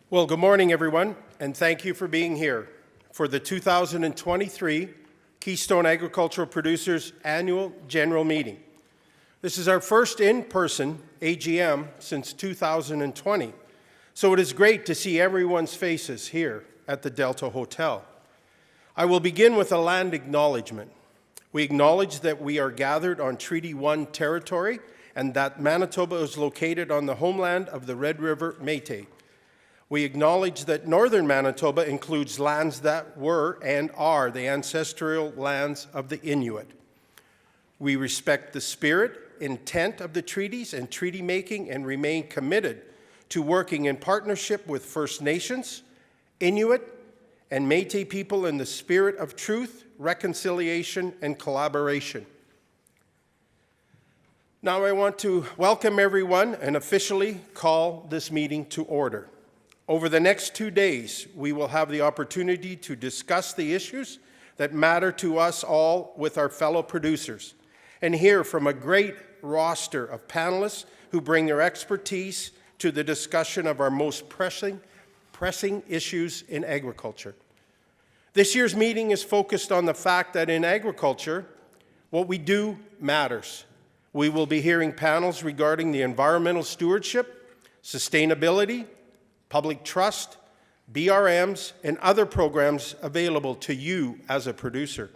Well, good morning, everyone, and thank you for being here for the 2023 Keystone Agricultural Producers Annual General Meeting. This is our first in-person AGM since 2020, so it is great to see everyone's faces here at the Delta Hotel. I will begin with a land acknowledgement. We acknowledge that we are gathered on Treaty 1 territory and that Manitoba is located on the homeland of the Red River Métis. We acknowledge that northern Manitoba includes lands that were and are the ancestral lands of the Inuit. We respect the spirit, intent of the treaties and treaty making and remain committed to working in partnership with First Nations, Inuit, and Métis people in the spirit of truth, reconciliation, and collaboration. Now I want to welcome everyone and officially call this meeting to order. Over the next 2 days, we will have the opportunity to discuss the issues that matter to us all with our fellow producers and hear from a great roster of panelists who bring their expertise to the discussion of our most pressing issues in agriculture. This year's meeting is focused on the fact that in agriculture, what we do matters. We will be hearing panels regarding the environmental stewardship, sustainability, public trust, BRMs, and other programs available to you as a producer.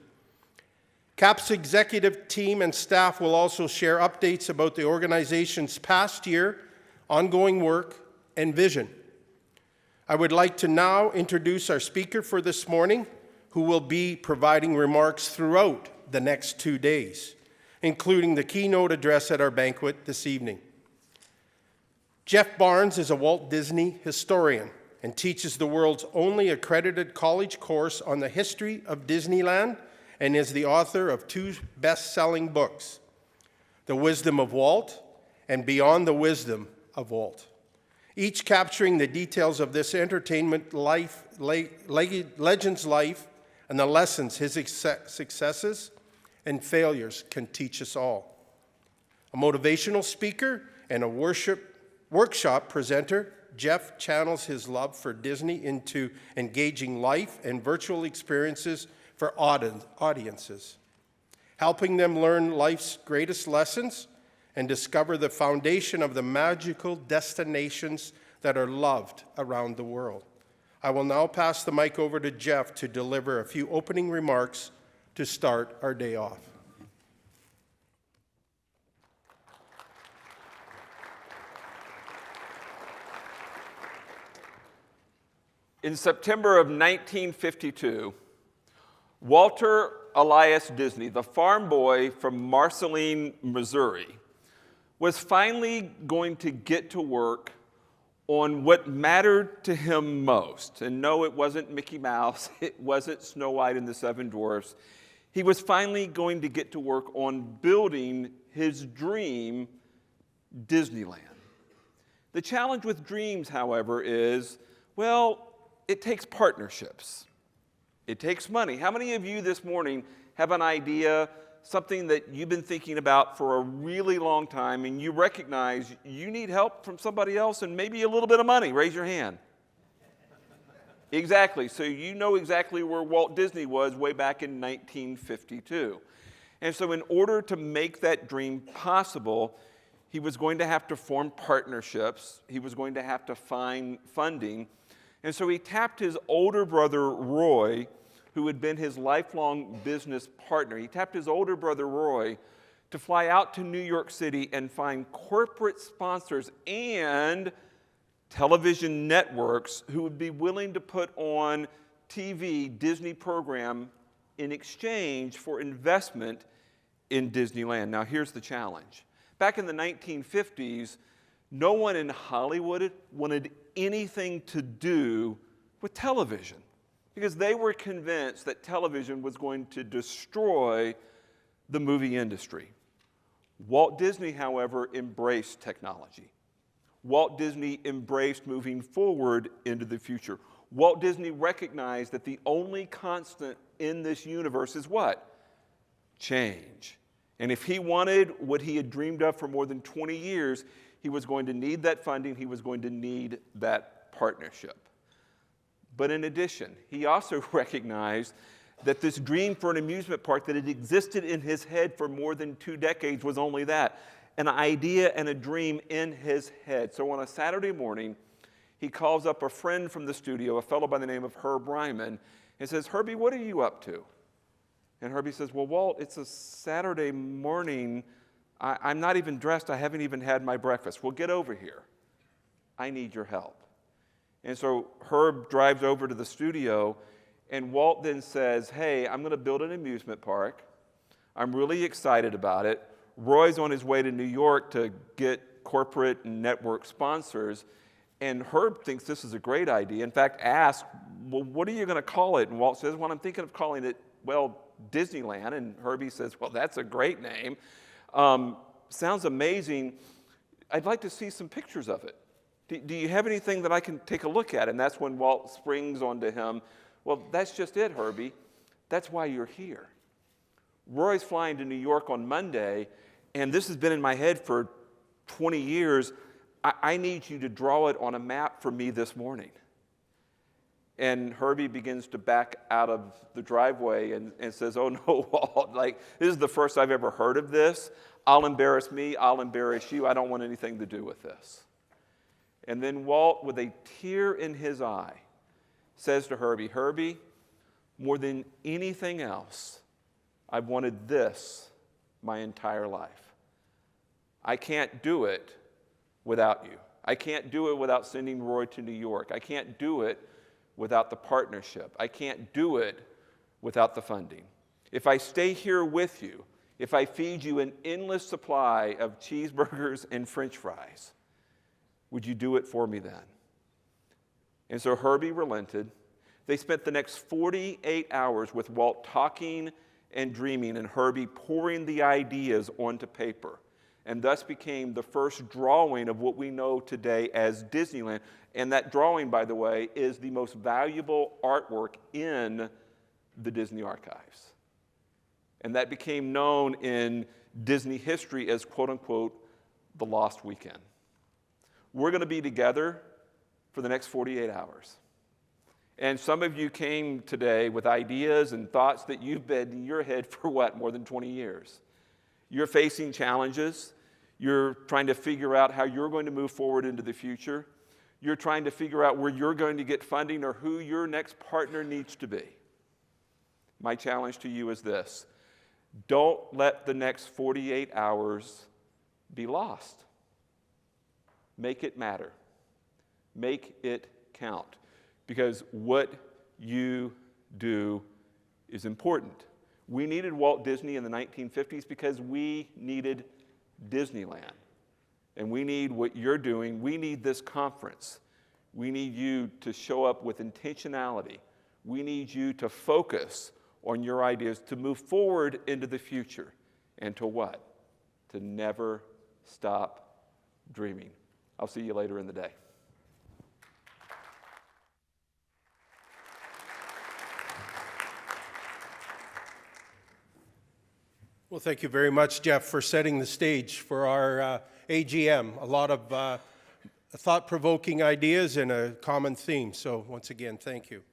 CAP's executive team and staff will also share updates about the organization's past year, ongoing work, and vision. I would like to now introduce our speaker for this morning, who will be providing remarks throughout the next 2 days, including the keynote address at our banquet this evening. Jeff Barnes is a Walt Disney historian and teaches the world's only accredited college course on the history of Disneyland and is the author of 2 best-selling books, The Wisdom of Walt and Beyond the Wisdom of Walt, each capturing the details of this entertainment legend's life and the lessons his successes and failures can teach us all. A motivational speaker and a workshop presenter, Jeff channels his love for Disney into engaging life and virtual experiences for audiences, helping them learn life's greatest lessons and discover the foundation of the magical destinations that are loved around the world. I will now pass the mic over to Jeff to deliver a few opening remarks to start our day off. In September of 1952, Walter Elias Disney, the farm boy from Marceline, Missouri, was finally going to get to work on what mattered to him most. And no, it wasn't Mickey Mouse, it wasn't Snow White and the Seven Dwarfs. He was finally going to get to work on building his dream, Disneyland. The challenge with dreams, however, is, well, it takes partnerships. It takes money. How many of you this morning have an idea, something that you've been thinking about for a really long time, and you recognize you need help from somebody else and maybe a little bit of money? Raise your hand. Exactly. So you know exactly where Walt Disney was way back in 1952. And so in order to make that dream possible, he was going to have to form partnerships. He was going to have to find funding. And so he tapped his older brother, Roy, who had been his lifelong business partner. He tapped his older brother, Roy, to fly out to New York City and find corporate sponsors and television networks who would be willing to put on TV Disney program in exchange for investment in Disneyland. Now, here's the challenge. Back in the 1950s, no one in Hollywood wanted anything to do with television because they were convinced that television was going to destroy the movie industry. Walt Disney, however, embraced technology. Walt Disney embraced moving forward into the future. Walt Disney recognized that the only constant in this universe is what? Change. And if he wanted what he had dreamed of for more than 20 years, he was going to need that funding, he was going to need that partnership. But in addition, he also recognized that this dream for an amusement park that had existed in his head for more than 2 decades was only that, an idea and a dream in his head. So on a Saturday morning, he calls up a friend from the studio, a fellow by the name of Herb Ryman, and says, "Herbie, what are you up to?" And Herbie says, "Well, Walt, it's a Saturday morning. I'm not even dressed. I haven't even had my breakfast." "Well, get over here. I need your help." And so Herb drives over to the studio, and Walt then says, "Hey, I'm going to build an amusement park. I'm really excited about it. Roy's on his way to New York to get corporate and network sponsors." And Herb thinks this is a great idea. In fact, asks, "Well, what are you going to call it?" And Walt says, "Well, I'm thinking of calling it, well, Disneyland." And Herbie says, "Well, that's a great name. Sounds amazing. I'd like to see some pictures of it. Do you have anything that I can take a look at?" And that's when Walt springs onto him. "Well, that's just it, Herbie. That's why you're here. Roy's flying to New York on Monday, and this has been in my head for 20 years. I need you to draw it on a map for me this morning." And Herbie begins to back out of the driveway and says, "Oh, no, Walt, like, this is the first I've ever heard of this. I'll embarrass me. I'll embarrass you. I don't want anything to do with this." And then Walt, with a tear in his eye, says to Herbie, "Herbie, more than anything else, I've wanted this my entire life. I can't do it without you. I can't do it without sending Roy to New York. I can't do it without the partnership. I can't do it without the funding. If I stay here with you, if I feed you an endless supply of cheeseburgers and French fries, would you do it for me then?" And so Herbie relented. They spent the next 48 hours with Walt talking and dreaming, and Herbie pouring the ideas onto paper, and thus became the first drawing of what we know today as Disneyland. And that drawing, by the way, is the most valuable artwork in the Disney archives. And that became known in Disney history as, quote unquote, the Lost Weekend. We're going to be together for the next 48 hours. And some of you came today with ideas and thoughts that you've been in your head for what, more than 20 years. You're facing challenges. You're trying to figure out how you're going to move forward into the future. You're trying to figure out where you're going to get funding or who your next partner needs to be. My challenge to you is this: don't let the next 48 hours be lost. Make it matter. Make it count. Because what you do is important. We needed Walt Disney in the 1950s because we needed Disneyland. And we need what you're doing. We need this conference. We need you to show up with intentionality. We need you to focus on your ideas, to move forward into the future. And to what? To never stop dreaming. I'll see you later in the day. Well, thank you very much, Jeff, for setting the stage for our AGM. A lot of thought-provoking ideas and a common theme. So once again, thank you.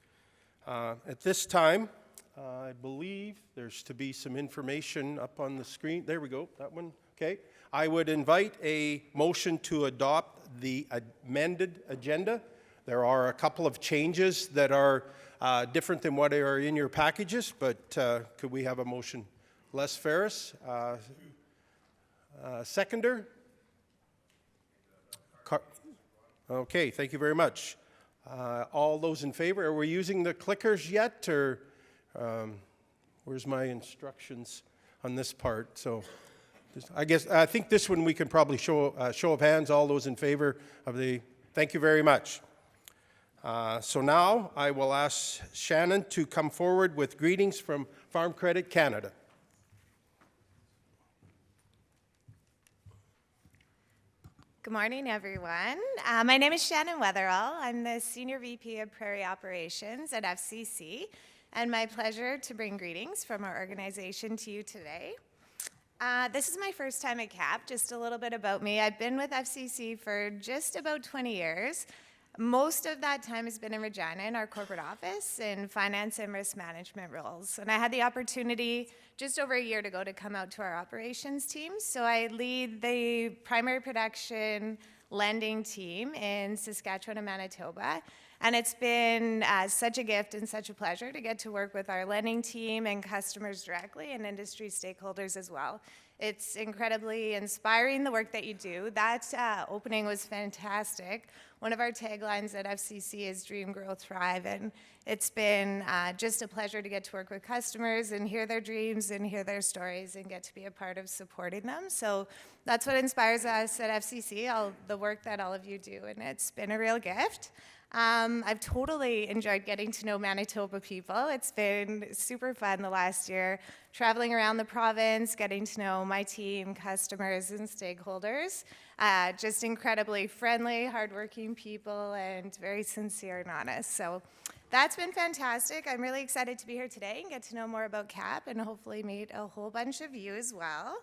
At this time, I believe there's to be some information up on the screen. There we go, that one. Okay. I would invite a motion to adopt the amended agenda. There are a couple of changes that are different than what are in your packages, but could we have a motion? Les Ferris, seconder? Okay, thank you very much. All those in favor? Are we using the clickers yet, or where's my instructions on this part? So, I think this one we can probably show of hands. All those in favor of the. Thank you very much. So now I will ask Shannon to come forward with greetings from Farm Credit Canada. Good morning, everyone. My name is Shannon Weatherall. I'm the Senior VP of Prairie Operations at FCC, and my pleasure to bring greetings from our organization to you today. This is my first time at CAP. Just a little bit about me. I've been with FCC for just about 20 years. Most of that time has been in Regina in our corporate office in finance and risk management roles. And I had the opportunity just over a year ago to come out to our operations team. So I lead the primary production lending team in Saskatchewan and Manitoba. And it's been such a gift and such a pleasure to get to work with our lending team and customers directly and industry stakeholders as well. It's incredibly inspiring, the work that you do. That opening was fantastic. One of our taglines at FCC is Dream, Grow, Thrive, and it's been just a pleasure to get to work with customers and hear their dreams and hear their stories and get to be a part of supporting them. So that's what inspires us at FCC, the work that all of you do, and it's been a real gift. I've totally enjoyed getting to know Manitoba people. It's been super fun the last year, traveling around the province, getting to know my team, customers, and stakeholders. Just incredibly friendly, hardworking people, and very sincere and honest. So that's been fantastic. I'm really excited to be here today and get to know more about CAP and hopefully meet a whole bunch of you as well.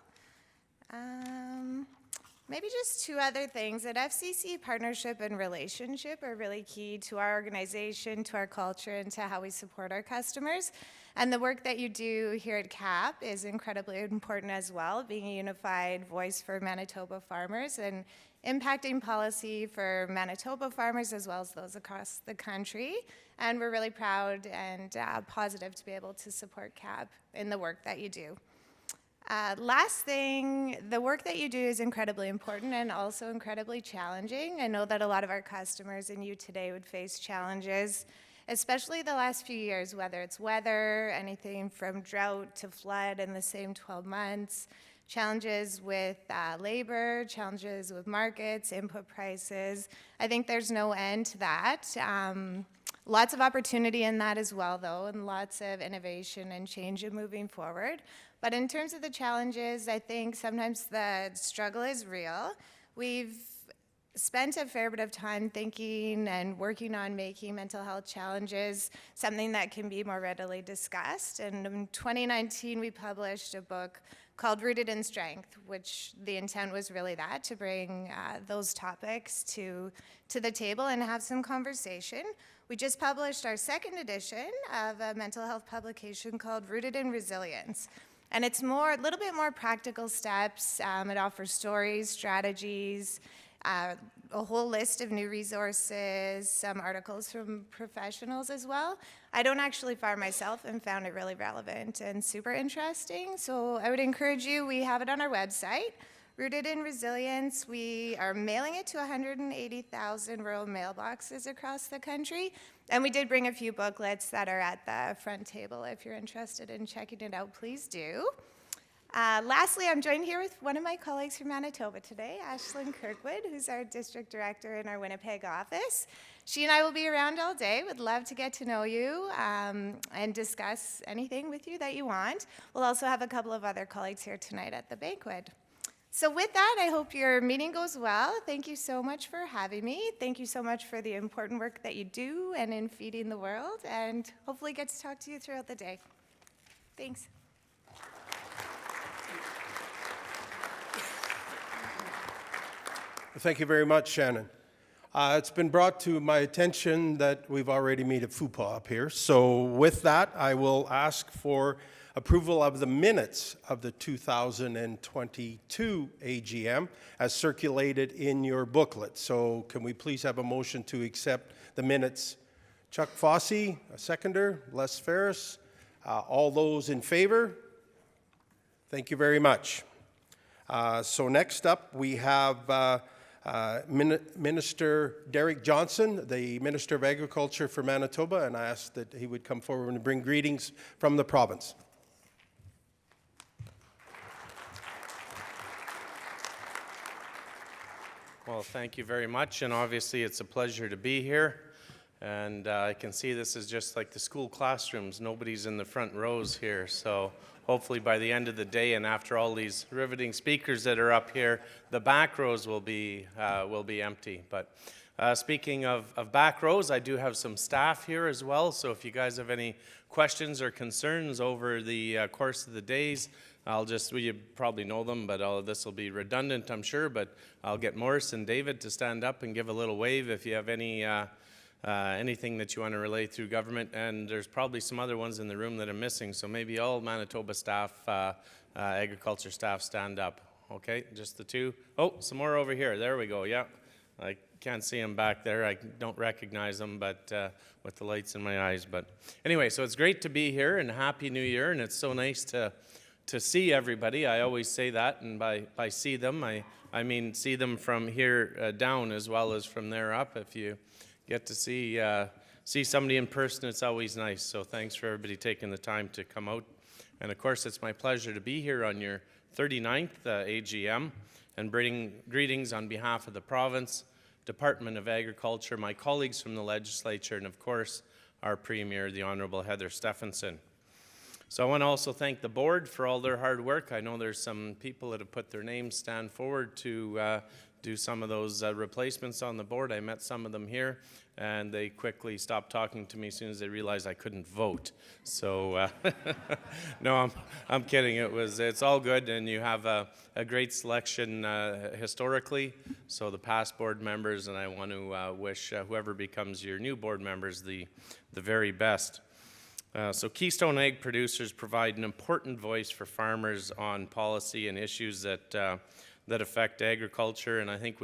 Maybe just two other things. At FCC, partnership and relationship are really key to our organization, to our culture, and to how we support our customers. And the work that you do here at CAP is incredibly important as well, being a unified voice for Manitoba farmers and impacting policy for Manitoba farmers as well as those across the country. And we're really proud and positive to be able to support CAP in the work that you do. Last thing, the work that you do is incredibly important and also incredibly challenging. I know that a lot of our customers and you today would face challenges, especially the last few years, whether it's weather, anything from drought to flood in the same 12 months, challenges with labor, challenges with markets, input prices. I think there's no end to that. Lots of opportunity in that as well, though, and lots of innovation and change in moving forward. But in terms of the challenges, I think sometimes the struggle is real. We've spent a fair bit of time thinking and working on making mental health challenges something that can be more readily discussed. And in 2019, we published a book called Rooted in Strength, which the intent was really that, to bring those topics to the table and have some conversation. We just published our second edition of a mental health publication called Rooted in Resilience. And it's a little bit more practical steps. It offers stories, strategies, a whole list of new resources, some articles from professionals as well. I don't actually farm myself and found it really relevant and super interesting. So I would encourage you, we have it on our website, Rooted in Resilience. We are mailing it to 180,000 rural mailboxes across the country. And we did bring a few booklets that are at the front table. If you're interested in checking it out, please do. Lastly, I'm joined here with one of my colleagues from Manitoba today, Ashlyn Kirkwood, who's our district director in our Winnipeg office. She and I will be around all day. Would love to get to know you and discuss anything with you that you want. We'll also have a couple of other colleagues here tonight at the banquet. So with that, I hope your meeting goes well. Thank you so much for having me. Thank you so much for the important work that you do and in feeding the world, and hopefully get to talk to you throughout the day. Thanks. Thank you very much, Shannon. It's been brought to my attention that we've already made a faux pas up here. So with that, I will ask for approval of the minutes of the 2022 AGM as circulated in your booklet. So can we please have a motion to accept the minutes? Chuck Fosse, a seconder. Les Ferris. All those in favor? Thank you very much. So next up, we have Minister Derek Johnson, the Minister of Agriculture for Manitoba, and I asked that he would come forward and bring greetings from the province. Well, thank you very much, and obviously it's a pleasure to be here. And I can see this is just like the school classrooms. Nobody's in the front rows here, so hopefully by the end of the day and after all these riveting speakers that are up here, the back rows will be empty. But speaking of back rows, I do have some staff here as well, so if you guys have any questions or concerns over the course of the days, well, you probably know them, but this will be redundant, I'm sure, but I'll get Morris and David to stand up and give a little wave if you have anything that you want to relay through government. And there's probably some other ones in the room that are missing, so maybe all Manitoba staff, agriculture staff, stand up. Okay, just the two. Oh, some more over here. There we go, yeah. I can't see them back there. I don't recognize them, but with the lights in my eyes. But anyway, so it's great to be here, and Happy New Year, and it's so nice to see everybody. I always say that, and by see them, I mean see them from here down as well as from there up. If you get to see somebody in person, it's always nice. So thanks for everybody taking the time to come out. And of course, it's my pleasure to be here on your 39th AGM and bring greetings on behalf of the province, Department of Agriculture, my colleagues from the legislature, and of course, our Premier, the Honourable Heather Stephenson. So I want to also thank the board for all their hard work. I know there's some people that have put their names stand forward to do some of those replacements on the board. I met some of them here, and they quickly stopped talking to me as soon as they realized I couldn't vote. So no, I'm kidding. It's all good, and you have a great selection historically. So the past board members, and I want to wish whoever becomes your new board members the very best. So Keystone Ag producers provide an important voice for farmers on policy and issues that affect agriculture. And I think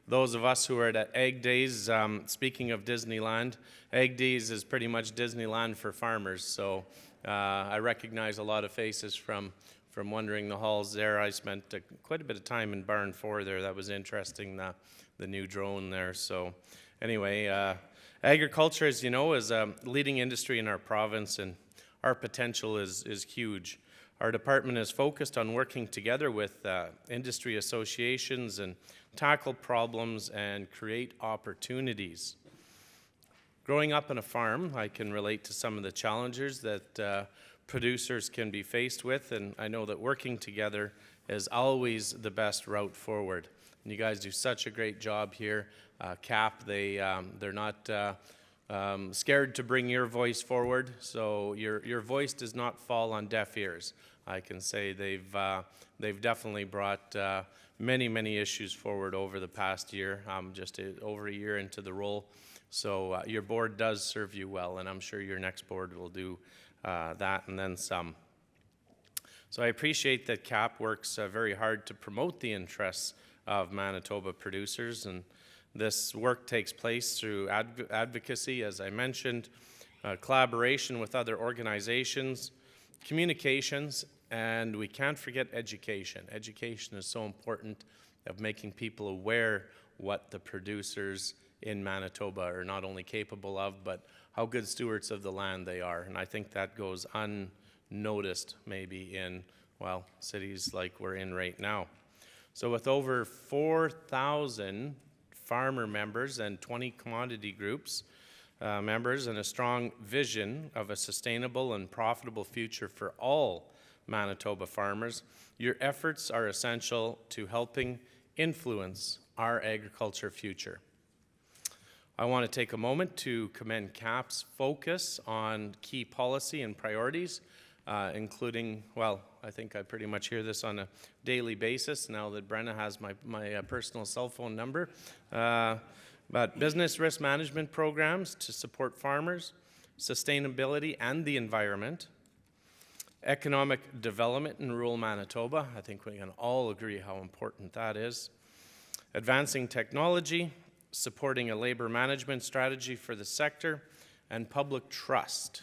those of us who are at Ag Days, speaking of Disneyland, Ag Days is pretty much Disneyland for farmers. So I recognize a lot of faces from wandering the halls there. I spent quite a bit of time in Barn 4 there. That was interesting, the new drone there. So anyway, agriculture, as you know, is a leading industry in our province, and our potential is huge. Our department is focused on working together with industry associations and tackle problems and create opportunities. Growing up on a farm, I can relate to some of the challenges that producers can be faced with, and I know that working together is always the best route forward. And you guys do such a great job here. CAP, they're not scared to bring your voice forward, so your voice does not fall on deaf ears. I can say they've definitely brought many issues forward over the past year. Just over a year into the role, so your board does serve you well, and I'm sure your next board will do that and then some. So I appreciate that CAP works very hard to promote the interests of Manitoba producers, and this work takes place through advocacy, as I mentioned, collaboration with other organizations, communications, and we can't forget education. Education is so important, of making people aware what the producers in Manitoba are not only capable of, but how good stewards of the land they are. And I think that goes unnoticed maybe in, well, cities like we're in right now. So with over 4,000 farmer members and 20 commodity groups members, and a strong vision of a sustainable and profitable future for all Manitoba farmers, your efforts are essential to helping influence our agriculture future. I want to take a moment to commend CAP's focus on key policy and priorities, including, well, I think I pretty much hear this on a daily basis now that Brenna has my personal cell phone number. But business risk management programs to support farmers, sustainability and the environment, economic development in rural Manitoba. I think we can all agree how important that is. Advancing technology, supporting a labor management strategy for the sector, and public trust.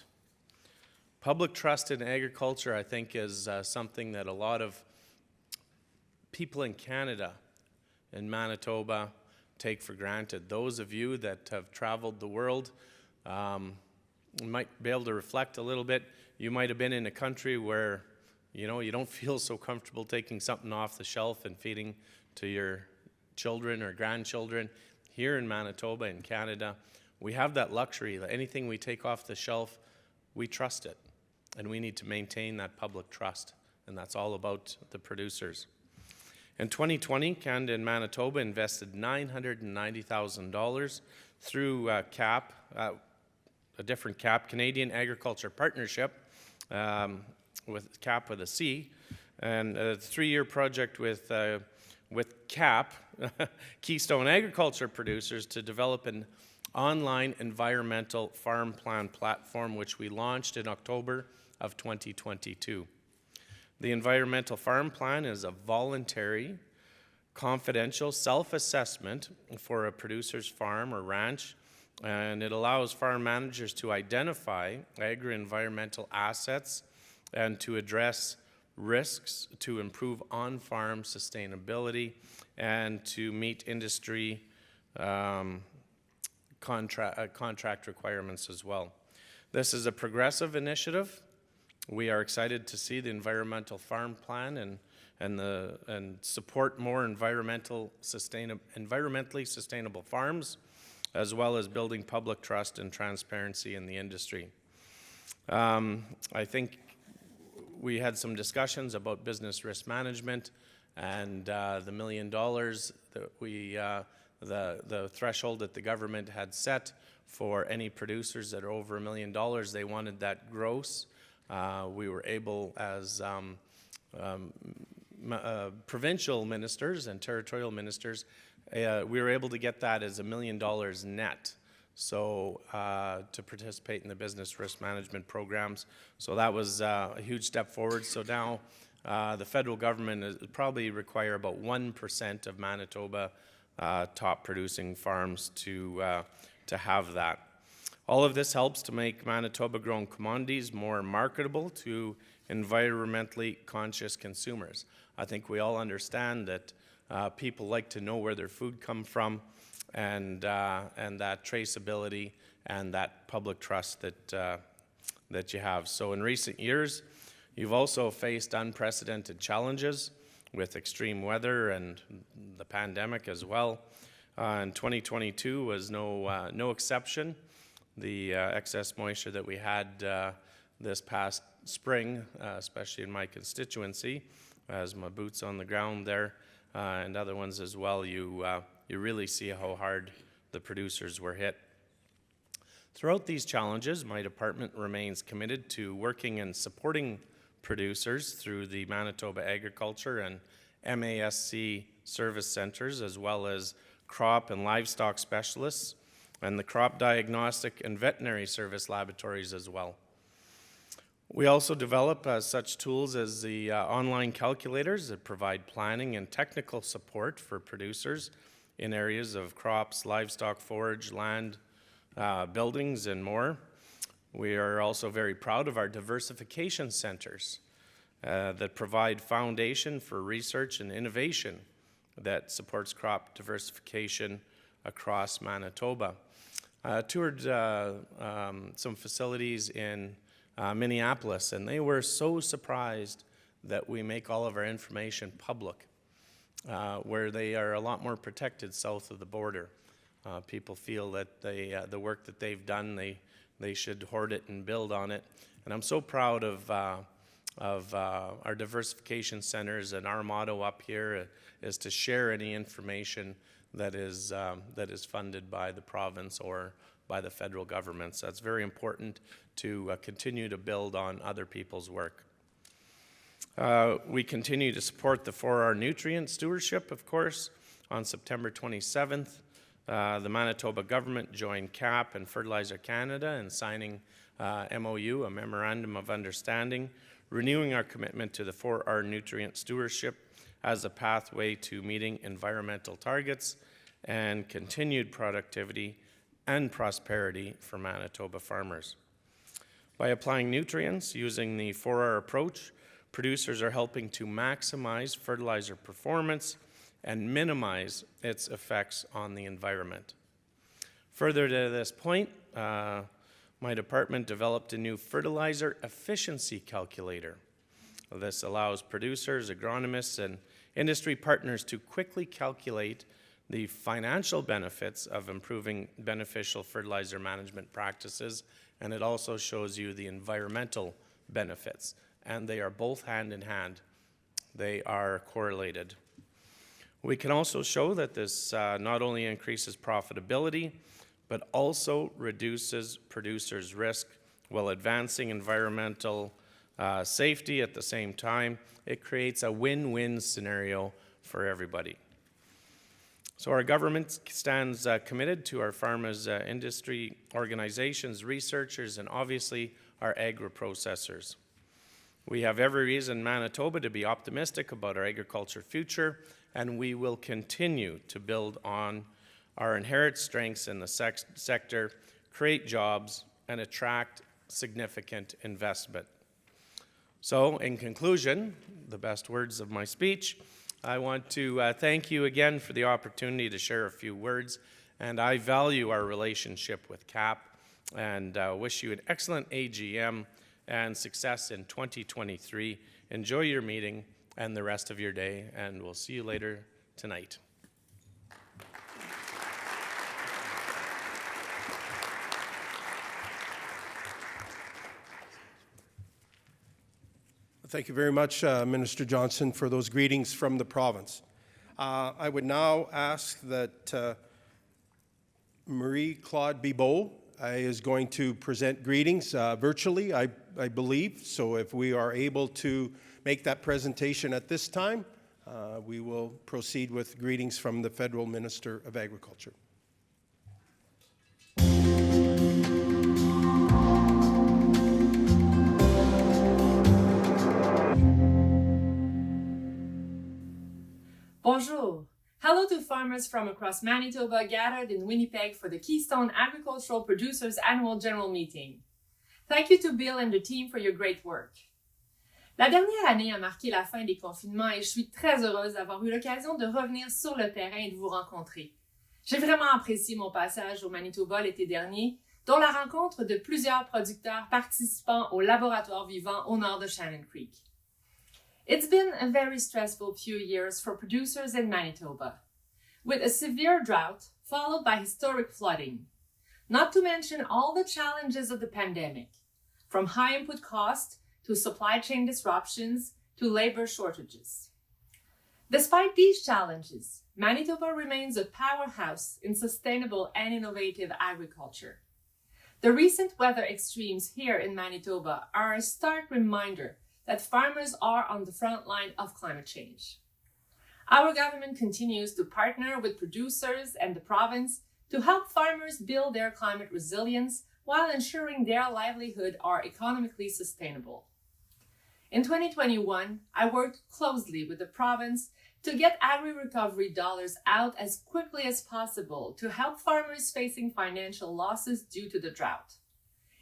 Public trust in agriculture, I think, is something that a lot of people in Canada and Manitoba take for granted. Those of you that have traveled the world might be able to reflect a little bit. You might have been in a country where, you know, you don't feel so comfortable taking something off the shelf and feeding to your children or grandchildren. Here in Manitoba, in Canada, we have that luxury that anything we take off the shelf, we trust it. And we need to maintain that public trust. And that's all about the producers. In 2020, Canada and Manitoba invested $990,000 through CAP, a different CAP, Canadian Agriculture Partnership, with CAP with a C. and a 3-year project with CAP, Keystone Agriculture Producers, to develop an online environmental farm plan platform, which we launched in October of 2022. The environmental farm plan is a voluntary, confidential self-assessment for a producer's farm or ranch, and it allows farm managers to identify agri-environmental assets and to address risks to improve on-farm sustainability and to meet industry contract requirements as well. This is a progressive initiative. We are excited to see the environmental farm plan and support more environmentally sustainable farms, as well as building public trust and transparency in the industry. I think we had some discussions about business risk management and the $1 million that the threshold that the government had set for any producers that are over $1 million. They wanted that gross. We were able, as provincial ministers and territorial ministers, we were able to get that as $1 million net. So to participate in the business risk management programs. So that was a huge step forward. So now the federal government probably require about 1% of Manitoba top producing farms to have that. All of this helps to make Manitoba grown commodities more marketable to environmentally conscious consumers. I think we all understand that people like to know where their food comes from, and that traceability and that public trust that you have. So in recent years, you've also faced unprecedented challenges with extreme weather and the pandemic as well. And 2022 was no exception. The excess moisture that we had this past spring, especially in my constituency, as my boots on the ground there, and other ones as well, you really see how hard the producers were hit. Throughout these challenges, my department remains committed to working and supporting producers through the Manitoba Agriculture and MASC service centers, as well as crop and livestock specialists, and the crop diagnostic and veterinary service laboratories as well. We also develop such tools as the online calculators that provide planning and technical support for producers in areas of crops, livestock, forage, land, buildings, and more. We are also very proud of our diversification centers that provide foundation for research and innovation that supports crop diversification across Manitoba. Toured some facilities in Minneapolis, and they were so surprised that we make all of our information public, where they are a lot more protected south of the border. People feel that the work that they've done, they should hoard it and build on it. And I'm so proud of our diversification centers, and our motto up here is to share any information that is funded by the province or by the federal government. So it's very important to continue to build on other people's work. We continue to support the 4R nutrient stewardship, of course. On September 27th, the Manitoba government joined CAP and Fertilizer Canada in signing MOU, a Memorandum of Understanding, renewing our commitment to the 4R nutrient stewardship as a pathway to meeting environmental targets and continued productivity and prosperity for Manitoba farmers. By applying nutrients using the 4R approach, producers are helping to maximize fertilizer performance and minimize its effects on the environment. Further to this point, my department developed a new fertilizer efficiency calculator. This allows producers, agronomists, and industry partners to quickly calculate the financial benefits of improving beneficial fertilizer management practices, and it also shows you the environmental benefits, and they are both hand in hand. They are correlated. We can also show that this not only increases profitability, but also reduces producers' risk while advancing environmental safety at the same time. It creates a win-win scenario for everybody. So our government stands committed to our farmers, industry organizations, researchers, and obviously our agri-processors. We have every reason in Manitoba to be optimistic about our agriculture future, and we will continue to build on our inherent strengths in the sector, create jobs, and attract significant investment. So, in conclusion, the best words of my speech, I want to thank you again for the opportunity to share a few words, and I value our relationship with CAP, and wish you an excellent AGM and success in 2023. Enjoy your meeting and the rest of your day, and we'll see you later tonight. Thank you very much, Minister Johnson, for those greetings from the province. I would now ask that Marie-Claude Bibeau is going to present greetings virtually, I believe. So if we are able to make that presentation at this time, we will proceed with greetings from the Federal Minister of Agriculture. Bonjour. Hello to farmers from across Manitoba gathered in Winnipeg for the Keystone Agricultural Producers Annual General Meeting. Thank you to Bill and the team for your great work. La dernière année a marqué la fin des confinements et je suis très heureuse d'avoir eu l'occasion de revenir sur le terrain et de vous rencontrer. J'ai vraiment apprécié mon passage au Manitoba l'été dernier, dont la rencontre de plusieurs producteurs participant au laboratoire vivant au nord de Shannon Creek. It's been a very stressful few years for producers in Manitoba, with a severe drought followed by historic flooding, not to mention all the challenges of the pandemic, from high input costs to supply chain disruptions to labor shortages. Despite these challenges, Manitoba remains a powerhouse in sustainable and innovative agriculture. The recent weather extremes here in Manitoba are a stark reminder that farmers are on the front line of climate change. Our government continues to partner with producers and the province to help farmers build their climate resilience while ensuring their livelihood are economically sustainable. In 2021, I worked closely with the province to get agri-recovery dollars out as quickly as possible to help farmers facing financial losses due to the drought.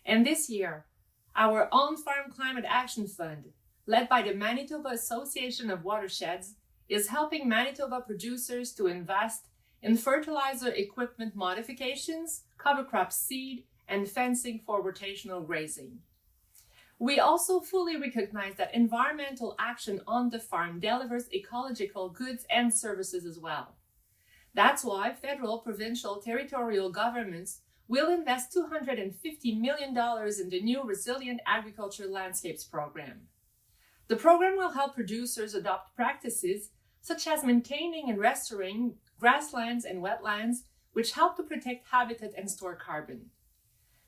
And this year, our On-Farm Climate Action Fund, led by the Manitoba Association of Watersheds, is helping Manitoba producers to invest in fertilizer equipment modifications, cover crop seed, and fencing for rotational grazing. We also fully recognize that environmental action on the farm delivers ecological goods and services as well. That's why federal, provincial, territorial governments will invest $250 million in the new Resilient Agriculture Landscapes program. The program will help producers adopt practices such as maintaining and restoring grasslands and wetlands, which help to protect habitat and store carbon.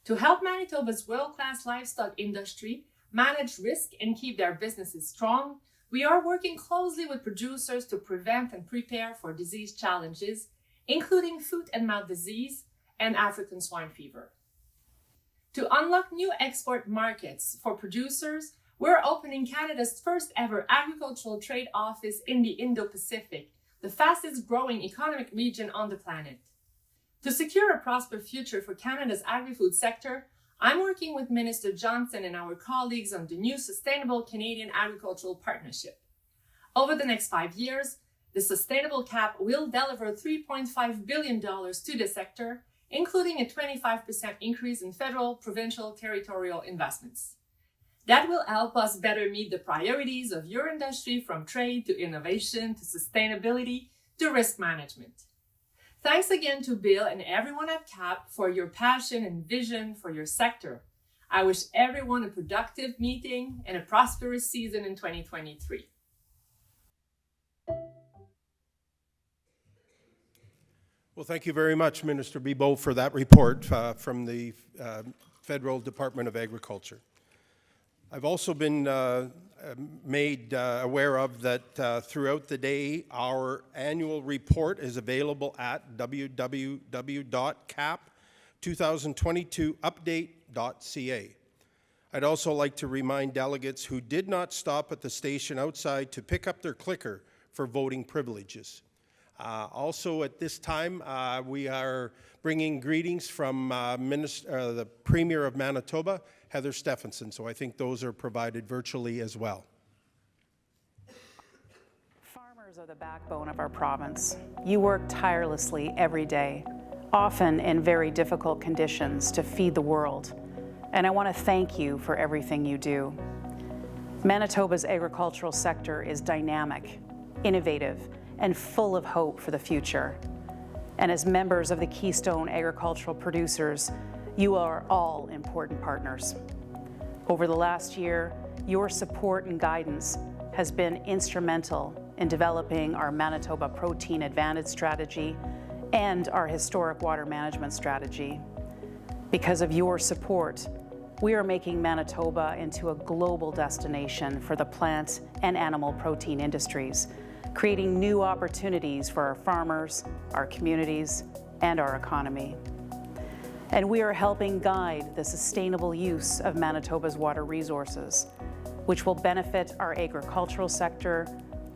To help Manitoba's world-class livestock industry manage risk and keep their businesses strong, we are working closely with producers to prevent and prepare for disease challenges, including foot and mouth disease and African swine fever. To unlock new export markets for producers, we're opening Canada's first ever agricultural trade office in the Indo-Pacific, the fastest growing economic region on the planet. To secure a prosperous future for Canada's agri-food sector, I'm working with Minister Johnson and our colleagues on the new Sustainable Canadian Agricultural Partnership. Over the next 5 years, the Sustainable CAP will deliver $3.5 billion to the sector, including a 25% increase in federal, provincial, territorial investments. That will help us better meet the priorities of your industry, from trade to innovation to sustainability to risk management. Thanks again to Bill and everyone at CAP for your passion and vision for your sector. I wish everyone a productive meeting and a prosperous season in 2023. Well, thank you very much, Minister Bibeau, for that report from the Federal Department of Agriculture. I've also been made aware of that throughout the day, our annual report is available at www.cap2022update.ca. I'd also like to remind delegates who did not stop at the station outside to pick up their clicker for voting privileges. Also at this time, we are bringing greetings from the Premier of Manitoba, Heather Stephenson, so I think those are provided virtually as well. Farmers are the backbone of our province. You work tirelessly every day, often in very difficult conditions, to feed the world. And I want to thank you for everything you do. Manitoba's agricultural sector is dynamic, innovative, and full of hope for the future. And as members of the Keystone Agricultural Producers, you are all important partners. Over the last year, your support and guidance has been instrumental in developing our Manitoba Protein Advantage strategy and our historic water management strategy. Because of your support, we are making Manitoba into a global destination for the plant and animal protein industries, creating new opportunities for our farmers, our communities, and our economy. And we are helping guide the sustainable use of Manitoba's water resources, which will benefit our agricultural sector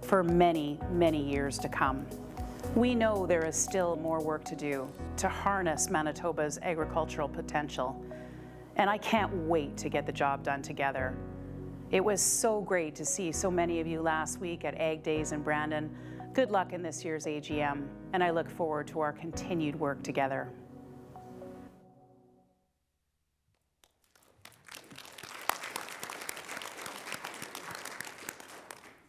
for many, many years to come. We know there is still more work to do to harness Manitoba's agricultural potential, and I can't wait to get the job done together. It was so great to see so many of you last week at Ag Days in Brandon. Good luck in this year's AGM, and I look forward to our continued work together.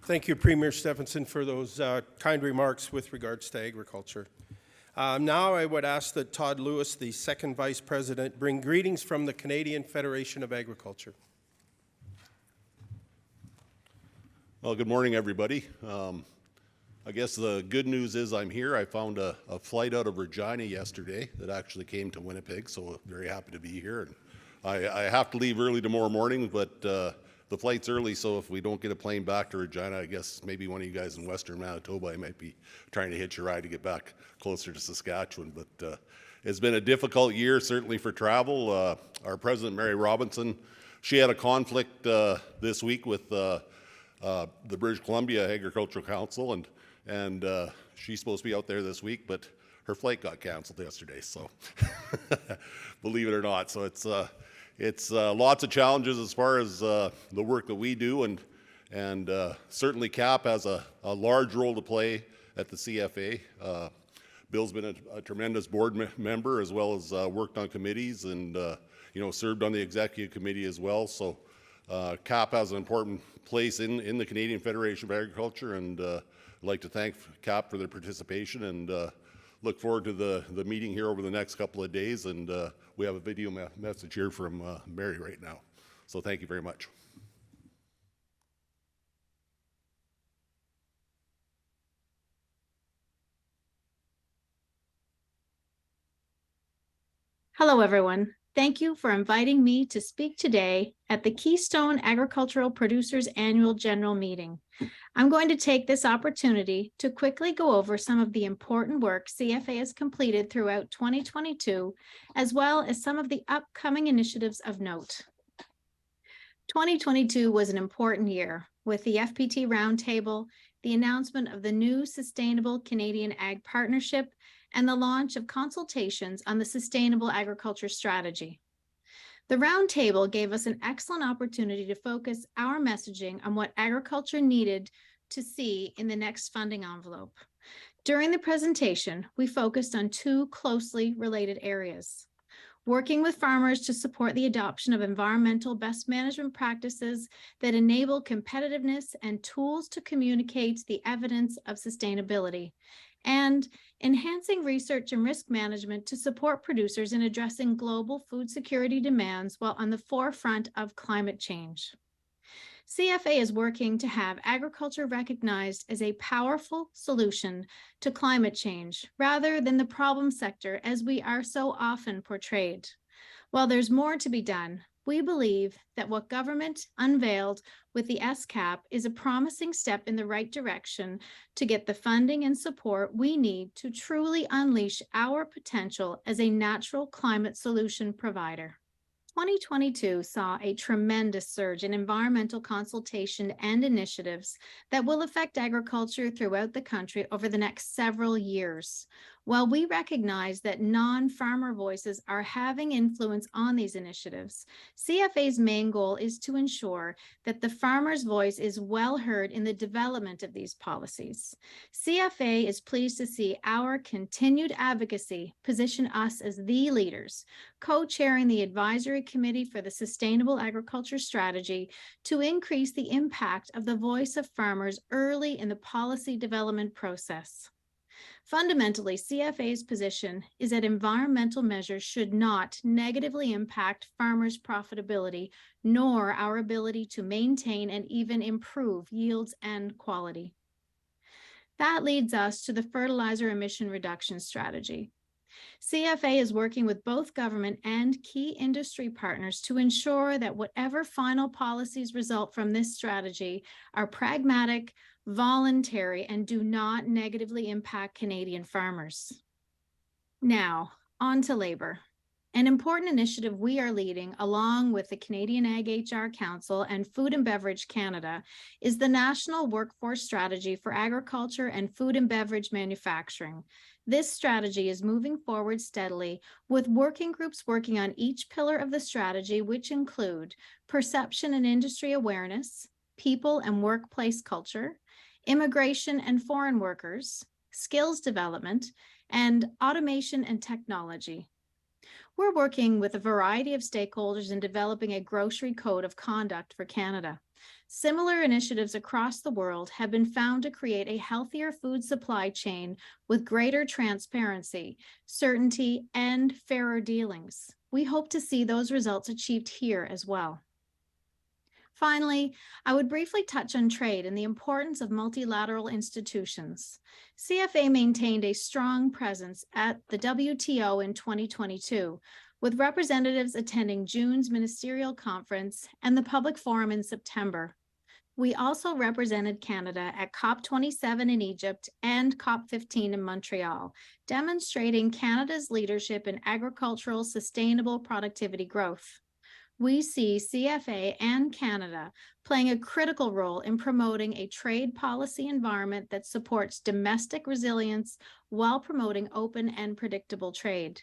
Thank you, Premier Stephenson, for those kind remarks with regards to agriculture. Now I would ask that Todd Lewis, the second Vice President, bring greetings from the Canadian Federation of Agriculture. Well, good morning, everybody. I guess the good news is I'm here. I found a flight out of Regina yesterday that actually came to Winnipeg, so very happy to be here. And I have to leave early tomorrow morning, but the flight's early, so if we don't get a plane back to Regina, I guess maybe one of you guys in Western Manitoba, I might be trying to hitch a ride to get back closer to Saskatchewan. But it's been a difficult year, certainly for travel. Our President, Mary Robinson, she had a conflict this week with the British Columbia Agricultural Council, and she's supposed to be out there this week, but her flight got canceled yesterday, so believe it or not. So it's lots of challenges as far as the work that we do, and certainly CAP has a large role to play at the CFA. Bill's been a tremendous board member, as well as worked on committees and served on the executive committee as well. So CAP has an important place in the Canadian Federation of Agriculture, and I'd like to thank CAP for their participation, and look forward to the meeting here over the next couple of days. And we have a video message here from Mary right now. So thank you very much. Hello, everyone. Thank you for inviting me to speak today at the Keystone Agricultural Producers Annual General Meeting. I'm going to take this opportunity to quickly go over some of the important work CFA has completed throughout 2022, as well as some of the upcoming initiatives of note. 2022 was an important year with the FPT Roundtable, the announcement of the new Sustainable Canadian Ag Partnership, and the launch of consultations on the Sustainable Agriculture Strategy. The roundtable gave us an excellent opportunity to focus our messaging on what agriculture needed to see in the next funding envelope. During the presentation, we focused on two closely related areas: working with farmers to support the adoption of environmental best management practices that enable competitiveness and tools to communicate the evidence of sustainability, and enhancing research and risk management to support producers in addressing global food security demands while on the forefront of climate change. CFA is working to have agriculture recognized as a powerful solution to climate change rather than the problem sector as we are so often portrayed. While there's more to be done, We believe that what government unveiled with the SCAP is a promising step in the right direction to get the funding and support we need to truly unleash our potential as a natural climate solution provider. 2022 saw a tremendous surge in environmental consultation and initiatives that will affect agriculture throughout the country over the next several years. While we recognize that non-farmer voices are having influence on these initiatives, CFA's main goal is to ensure that the farmer's voice is well heard in the development of these policies. CFA is pleased to see our continued advocacy position us as the leaders, co-chairing the Advisory Committee for the Sustainable Agriculture Strategy to increase the impact of the voice of farmers early in the policy development process. Fundamentally, CFA's position is that environmental measures should not negatively impact farmers' profitability, nor our ability to maintain and even improve yields and quality. That leads us to the fertilizer emission reduction strategy. CFA is working with both government and key industry partners to ensure that whatever final policies result from this strategy are pragmatic, voluntary, and do not negatively impact Canadian farmers. Now, on to labor. An important initiative we are leading, along with the Canadian Ag HR Council and Food and Beverage Canada, is the National Workforce Strategy for Agriculture and Food and Beverage Manufacturing. This strategy is moving forward steadily, with working groups working on each pillar of the strategy, which include perception and industry awareness, people and workplace culture, immigration and foreign workers, skills development, and automation and technology. We're working with a variety of stakeholders in developing a grocery code of conduct for Canada. Similar initiatives across the world have been found to create a healthier food supply chain with greater transparency, certainty, and fairer dealings. We hope to see those results achieved here as well. Finally, I would briefly touch on trade and the importance of multilateral institutions. CFA maintained a strong presence at the WTO in 2022, with representatives attending June's ministerial conference and the public forum in September. We also represented Canada at COP27 in Egypt and COP15 in Montreal, demonstrating Canada's leadership in agricultural sustainable productivity growth. We see CFA and Canada playing a critical role in promoting a trade policy environment that supports domestic resilience while promoting open and predictable trade.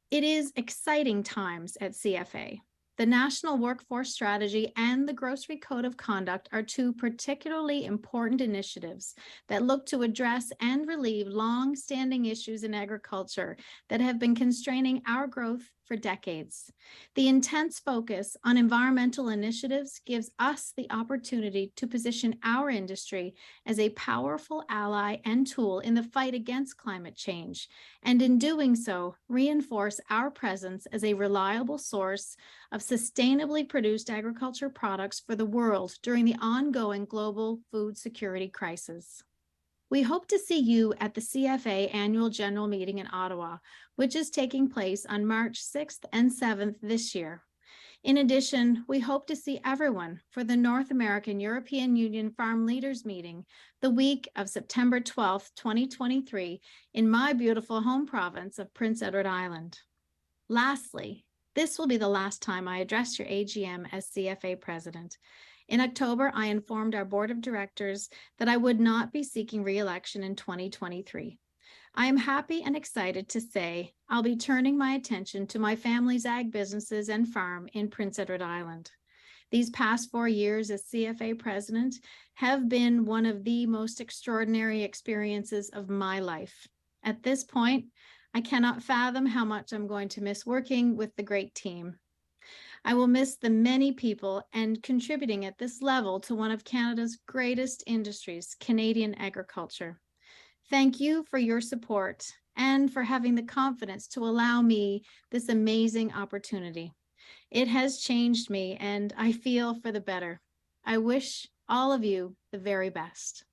It is exciting times at CFA. The National Workforce Strategy and the Grocery Code of Conduct are two particularly important initiatives that look to address and relieve long-standing issues in agriculture that have been constraining our growth for decades. The intense focus on environmental initiatives gives us the opportunity to position our industry as a powerful ally and tool in the fight against climate change, and in doing so, reinforce our presence as a reliable source of sustainably produced agriculture products for the world during the ongoing global food security crisis. We hope to see you at the CFA Annual General Meeting in Ottawa, which is taking place on March 6th and 7th this year. In addition, we hope to see everyone for the North American European Union Farm Leaders Meeting the week of September 12th, 2023, in my beautiful home province of Prince Edward Island. Lastly, this will be the last time I address your AGM as CFA President. In October, I informed our Board of Directors that I would not be seeking re-election in 2023. I am happy and excited to say I'll be turning my attention to my family's ag businesses and farm in Prince Edward Island. These past 4 years as CFA President have been one of the most extraordinary experiences of my life. At this point, I cannot fathom how much I'm going to miss working with the great team. I will miss the many people and contributing at this level to one of Canada's greatest industries, Canadian agriculture. Thank you for your support and for having the confidence to allow me this amazing opportunity. It has changed me and I feel for the better. I wish all of you the very best.